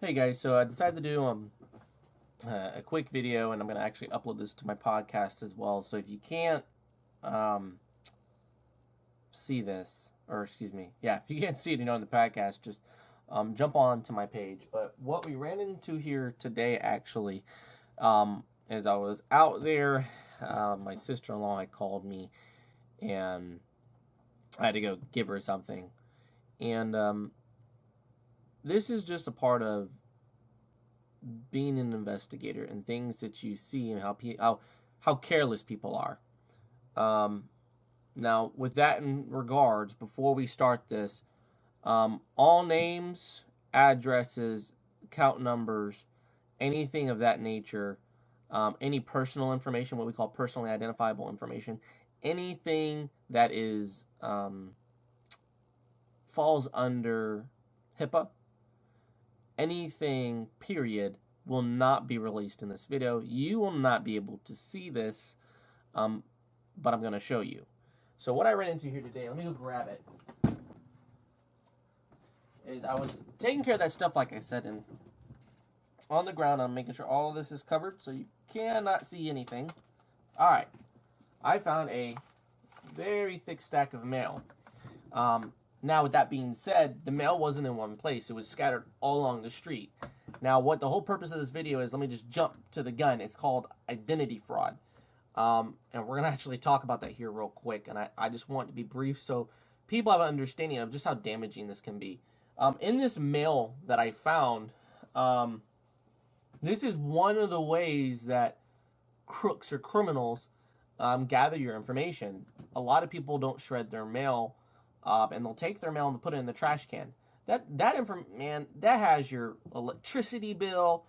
Hey guys, so I decided to do a quick video, and I'm going to actually upload this to my podcast as well. So if you can't um, see this, or excuse me, yeah, if you can't see it, on the podcast, just jump on to my page. But what we ran into here today, actually, as I was out there, my sister-in-law had called me, and I had to go give her something. And this is just a part of being an investigator and things that you see and how careless people are. Um, Now, with that in regards, before we start this, all names, addresses, account numbers, anything of that nature, any personal information, what we call personally identifiable information, anything that is falls under HIPAA, anything period will not be released in this video. You will not be able to see this, but I'm going to show you. So what I ran into here today, let me go grab it, is I was taking care of that stuff, like I said, and on the ground I'm making sure all of this is covered so you cannot see anything. Alright, I found a very thick stack of mail. Now, with that being said, the mail wasn't in one place. It was scattered all along the street. Now, what the whole purpose of this video is, let me just jump to the gun. It's called identity fraud. And we're going to actually talk about that here real quick. And I just want to be brief so people have an understanding of just how damaging this can be. In this mail that I found, this is one of the ways that crooks or criminals gather your information. A lot of people don't shred their mail, and they'll take their mail and put it in the trash can. That has your electricity bill.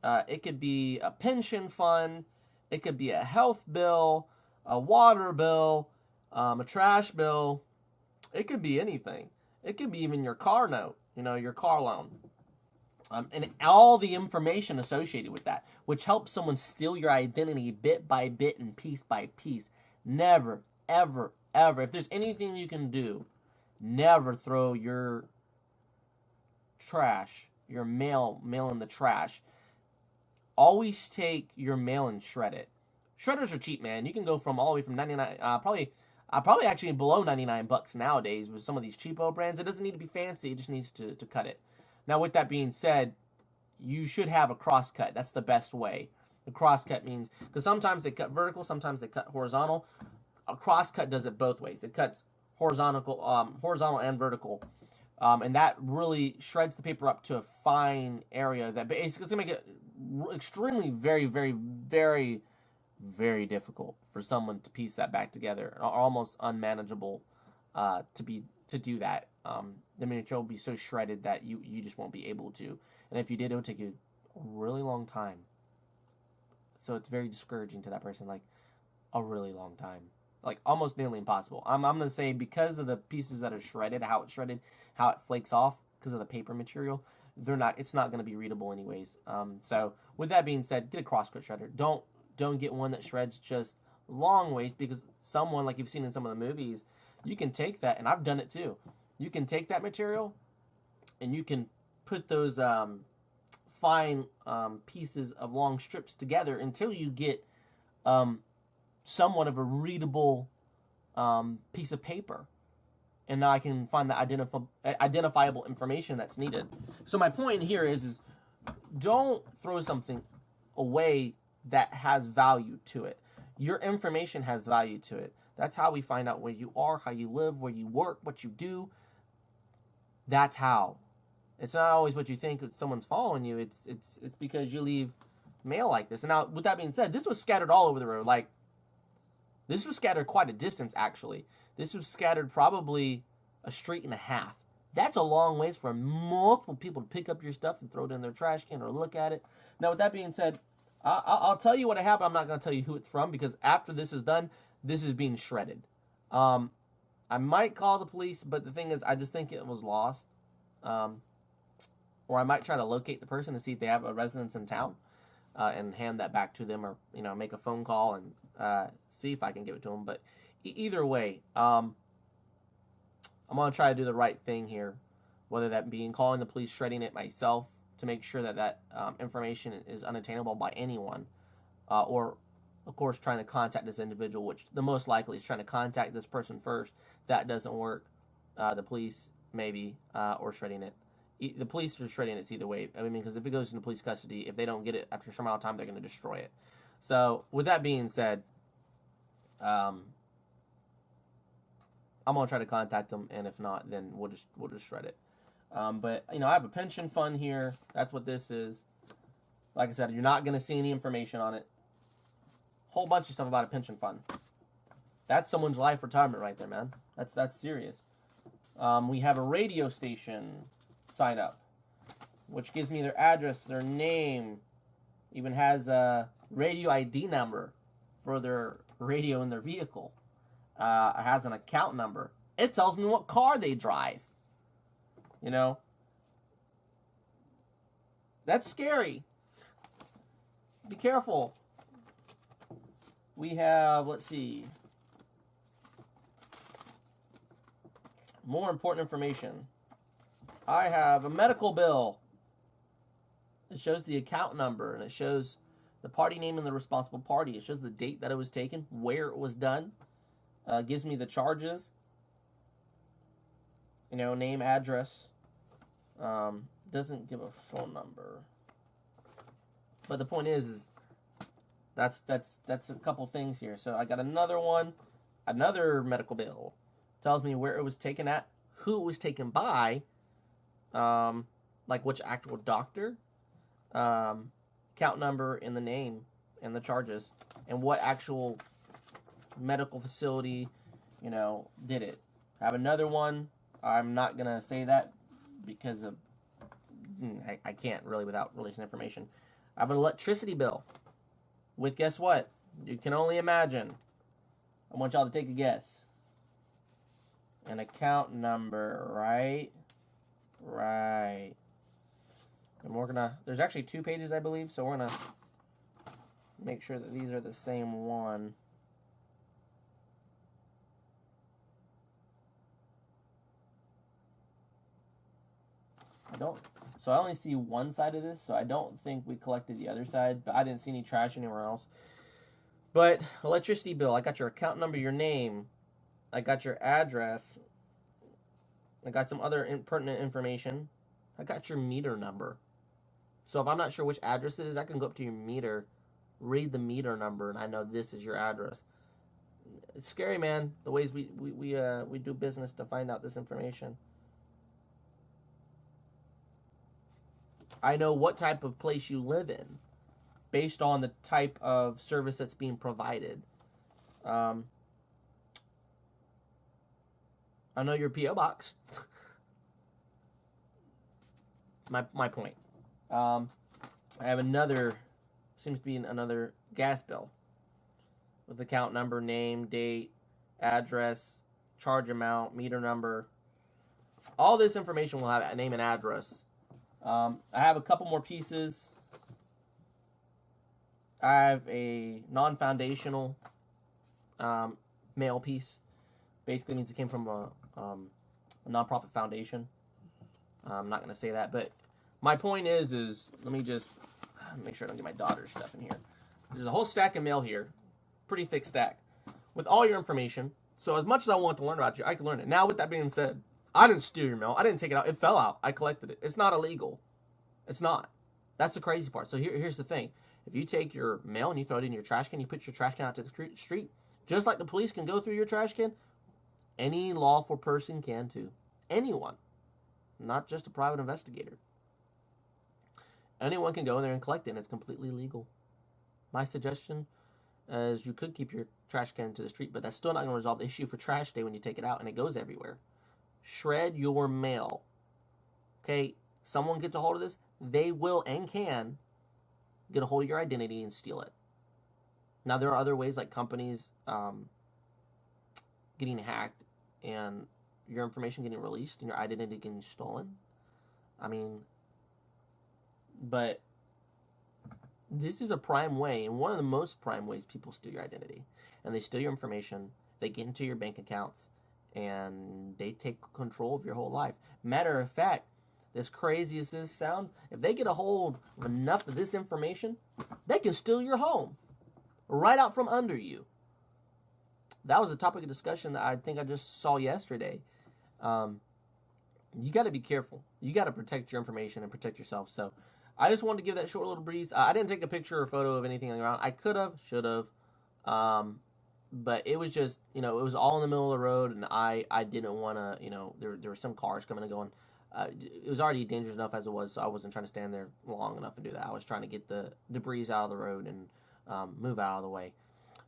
It could be a pension fund. It could be a health bill, a water bill, a trash bill. It could be anything. It could be even your car note, your car loan. And all the information associated with that, which helps someone steal your identity bit by bit and piece by piece. Never, ever, ever, if there's anything you can do, never throw your trash, your mail in the trash. Always take your mail and shred it. Shredders are cheap, man. You can go from all the way from 99, probably actually below 99 bucks nowadays with some of these cheapo brands. It doesn't need to be fancy. It just needs to cut it. Now, with that being said, you should have a cross cut. That's the best way. The cross cut means, because sometimes they cut vertical, sometimes they cut horizontal. A cross cut does it both ways. It cuts horizontal and vertical. And that really shreds the paper up to a fine area that basically it's going to make it extremely, very, very, very, very difficult for someone to piece that back together. Almost unmanageable to do that. The material will be so shredded that you just won't be able to. And if you did, it would take you a really long time. So it's very discouraging to that person, like a really long time. Like almost nearly impossible. I'm going to say because of the pieces that are shredded, how it's shredded, how it flakes off because of the paper material, it's not going to be readable anyways. So with that being said, get a crosscut shredder. Don't get one that shreds just long ways, because someone, like you've seen in some of the movies, you can take that, and I've done it too. You can take that material and you can put those fine pieces of long strips together until you get somewhat of a readable piece of paper. And now I can find the identifiable information that's needed. So my point here is don't throw something away that has value to it. Your information has value to it. That's how we find out where you are, how you live, where you work, what you do. That's how. It's not always what you think someone's following you. It's because you leave mail like this. And now, with that being said, this was scattered all over the road. Like, this was scattered quite a distance, actually. This was scattered probably a street and a half. That's a long ways for multiple people to pick up your stuff and throw it in their trash can or look at it. Now, with that being said, I'll tell you what I have. I'm not going to tell you who it's from, because after this is done, this is being shredded. I might call the police, but the thing is, I just think it was lost. Or I might try to locate the person to see if they have a residence in town, and hand that back to them, or make a phone call and see if I can give it to them. But either way, I'm gonna try to do the right thing here, whether that being calling the police, shredding it myself, to make sure that that information is unattainable by anyone, or of course trying to contact this individual, which the most likely is trying to contact this person first. That doesn't work. The police maybe, or shredding it. The police are shredding it either way. I mean, because if it goes into police custody, if they don't get it after a certain amount of time, they're going to destroy it. So with that being said, I'm gonna try to contact them, and if not, then we'll just shred it. But you know, I have a pension fund here. That's what this is. Like I said, you're not gonna see any information on it. Whole bunch of stuff about a pension fund. That's someone's life retirement right there, man. That's serious. We have a radio station sign up, which gives me their address, their name, even has a radio ID number for their radio in their vehicle. It has an account number. It tells me what car they drive. You know, that's scary. Be careful. We have, let's see, more important information. I have a medical bill. It shows the account number, and it shows the party name and the responsible party. It shows the date that it was taken, where it was done. Gives me the charges. You know, name, address. Doesn't give a phone number. But the point is that's a couple things here. So I got another one, another medical bill. Tells me where it was taken at, who it was taken by, like which actual doctor, account number and the name and the charges, and what actual medical facility, you know, did it. I have another one. I'm not gonna say that because of I can't really without releasing information. I have an electricity bill with, guess what? You can only imagine. I want y'all to take a guess. An account number, right? Right. And we're gonna, there's actually 2 pages, I believe, so we're gonna make sure that these are the same one. So I only see one side of this, so I don't think we collected the other side, but I didn't see any trash anywhere else. But electricity bill, I got your account number, your name, I got your address, I got some other pertinent information, I got your meter number. So if I'm not sure which address it is, I can go up to your meter, read the meter number, and I know this is your address. It's scary, man, the ways we do business to find out this information. I know what type of place you live in based on the type of service that's being provided. I know your P.O. box. my point. I have another, seems to be another gas bill with account number, name, date, address, charge amount, meter number. All this information will have a name and address. I have a couple more pieces. I have a non-foundational mail piece. Basically means it came from a nonprofit foundation. I'm not going to say that, but my point is let me just make sure I don't get my daughter's stuff in here. There's a whole stack of mail here. Pretty thick stack. With all your information. So as much as I want to learn about you, I can learn it. Now with that being said, I didn't steal your mail. I didn't take it out. It fell out. I collected it. It's not illegal. It's not. That's the crazy part. So here's the thing. If you take your mail and you throw it in your trash can, you put your trash can out to the street, just like the police can go through your trash can, any lawful person can too. Anyone. Not just a private investigator. Anyone can go in there and collect it, and it's completely legal. My suggestion is you could keep your trash can to the street, but that's still not going to resolve the issue for trash day when you take it out and it goes everywhere. Shred your mail. Okay, someone gets a hold of this, they will and can get a hold of your identity and steal it. Now, there are other ways like companies getting hacked and your information getting released and your identity getting stolen. I mean, but this is a prime way, and one of the most prime ways people steal your identity. And they steal your information, they get into your bank accounts, and they take control of your whole life. Matter of fact, as crazy as this sounds, if they get a hold of enough of this information, they can steal your home right out from under you. That was a topic of discussion that I think I just saw yesterday. You got to be careful. You got to protect your information and protect yourself. So I just wanted to give that short little breeze. I didn't take a picture or photo of anything on the ground. I could have, should have. But it was just, it was all in the middle of the road, and I didn't want to, there were some cars coming and going. It was already dangerous enough as it was, so I wasn't trying to stand there long enough to do that. I was trying to get the debris out of the road and move out of the way.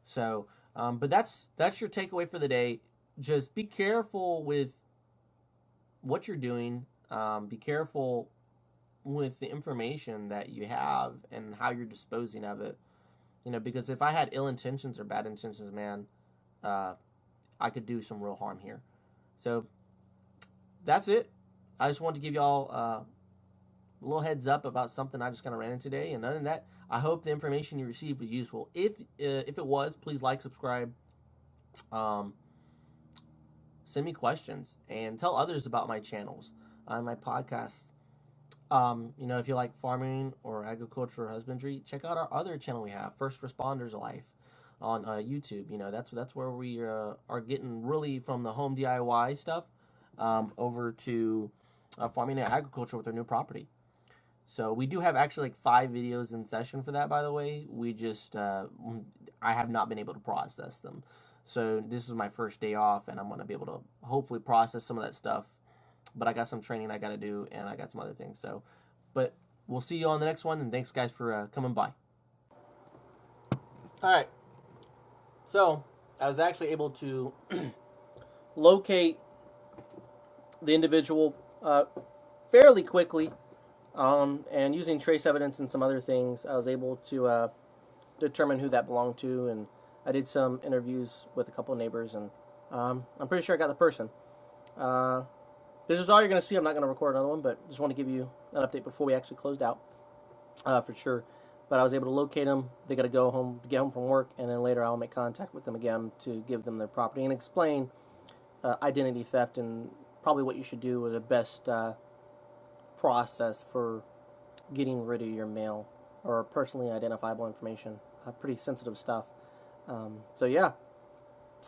So, but that's your takeaway for the day. Just be careful with what you're doing. Be careful with the information that you have and how you're disposing of it. Because if I had ill intentions or bad intentions, man, I could do some real harm here. So that's it. I just wanted to give y'all a little heads up about something I just kind of ran into today. And other than that, I hope the information you received was useful. If it was, please like, subscribe, send me questions, and tell others about my channels, my podcasts. If you like farming or agriculture or husbandry, check out our other channel we have, First Responders Life, on YouTube. That's where we are getting really from the home DIY stuff over to farming and agriculture with our new property. So we do have actually like 5 videos in session for that, by the way. We just, I have not been able to process them. So this is my first day off, and I'm going to be able to hopefully process some of that stuff. But I got some training I got to do, and I got some other things. So, but we'll see you on the next one, and thanks, guys, for coming by. All right. So I was actually able to locate the individual fairly quickly, and using trace evidence and some other things, I was able to determine who that belonged to, and I did some interviews with a couple of neighbors, and I'm pretty sure I got the person. This is all you're going to see. I'm not going to record another one, but just want to give you an update before we actually closed out, for sure. But I was able to locate them. They got to go home, get home from work, and then later I'll make contact with them again to give them their property and explain identity theft and probably what you should do with the best process for getting rid of your mail or personally identifiable information. Pretty sensitive stuff. So yeah,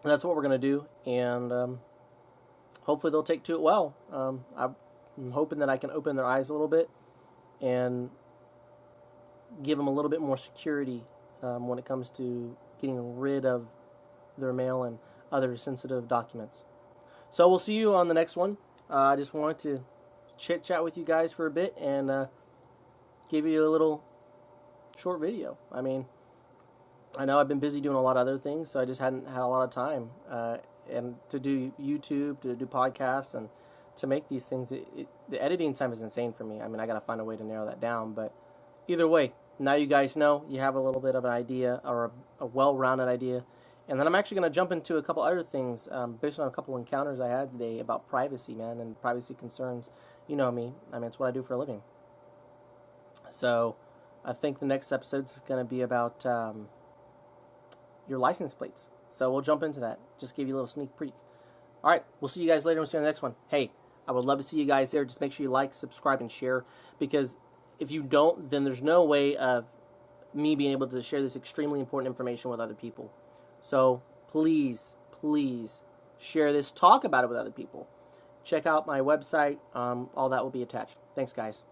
that's what we're going to do, and hopefully they'll take to it well. I'm hoping that I can open their eyes a little bit and give them a little bit more security when it comes to getting rid of their mail and other sensitive documents. So we'll see you on the next one. I just wanted to chit-chat with you guys for a bit and give you a little short video. I mean, I know I've been busy doing a lot of other things, so I just hadn't had a lot of time. And to do YouTube, to do podcasts, and to make these things, the editing time is insane for me. I mean, I got to find a way to narrow that down. But either way, now you guys know, you have a little bit of an idea, or a well-rounded idea. And then I'm actually going to jump into a couple other things based on a couple encounters I had today about privacy, man, and privacy concerns. You know me. I mean, it's what I do for a living. So I think the next episode is going to be about your license plates. So we'll jump into that. Just give you a little sneak peek. All right, we'll see you guys later. We'll see you on the next one. Hey, I would love to see you guys there. Just make sure you like, subscribe, and share. Because if you don't, then there's no way of me being able to share this extremely important information with other people. So please, please share this. Talk about it with other people. Check out my website. All that will be attached. Thanks, guys.